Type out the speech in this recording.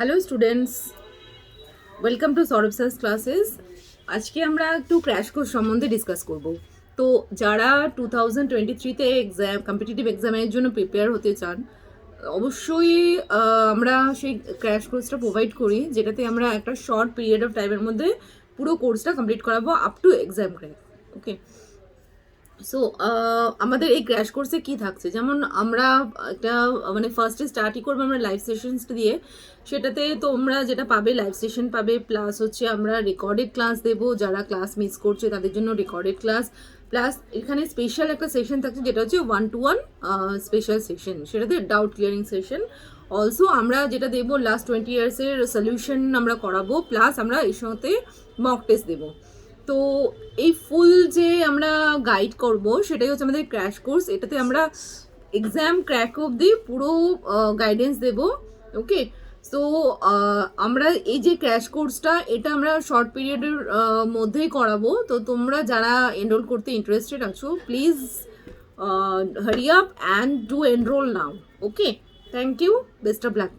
Hello students, welcome to Sourav sir's classes. আজকে আমরা একটু ক্র্যাশ কোর্স সম্বন্ধে ডিসকাস করব। তো যারা 2023-তে কম্পিটিটিভ এক্সামের জন্য প্রিপেয়ার হতে চান, অবশ্যই আমরা সেই ক্র্যাশ কোর্সটা প্রোভাইড করি, যেটাতে আমরা একটা শর্ট পিরিয়ড অফ টাইমের মধ্যে পুরো কোর্সটা কমপ্লিট করাবো up to exam crack. Okay, so আমাদের এই ক্র্যাশ কোর্সে কি থাকছে, যেমন আমরা একটা মানে ফার্স্টে স্টার্টই করবো আমরা লাইভ সেশনস দিয়ে। সেটাতে তোমরা যেটা পাবে, লাইভ সেশন পাবে, প্লাস হচ্ছে আমরা রেকর্ডেড ক্লাস দেবো। যারা ক্লাস মিস করছে তাদের জন্য রেকর্ডেড ক্লাস, প্লাস এখানে স্পেশাল একটা সেশন থাকছে যেটা হচ্ছে 1-to-1 স্পেশাল সেশন, সেটাতে ডাউট ক্লিয়ারিং সেশন। অলসো আমরা যেটা দেবো লাস্ট 20 ইয়ার্সের সলিউশন আমরা করাবো, প্লাস আমরা এর সাথে মক টেস্ট দেবো। তো এই ফুল যে আমরা গাইড করব সেটাই হচ্ছে আমাদের ক্র্যাশ কোর্স। এটাতে আমরা এক্সাম ক্র্যাক অবধি পুরো গাইডেন্স দেব। ওকে, সো আমরা এই যে ক্র্যাশ কোর্সটা এটা আমরা শর্ট পিরিয়ডের মধ্যেই করাবো। তো তোমরা যারা এনরোল করতে ইন্টারেস্টেড আছো, please hurry up and do enroll now. Okay, thank you, best of luck.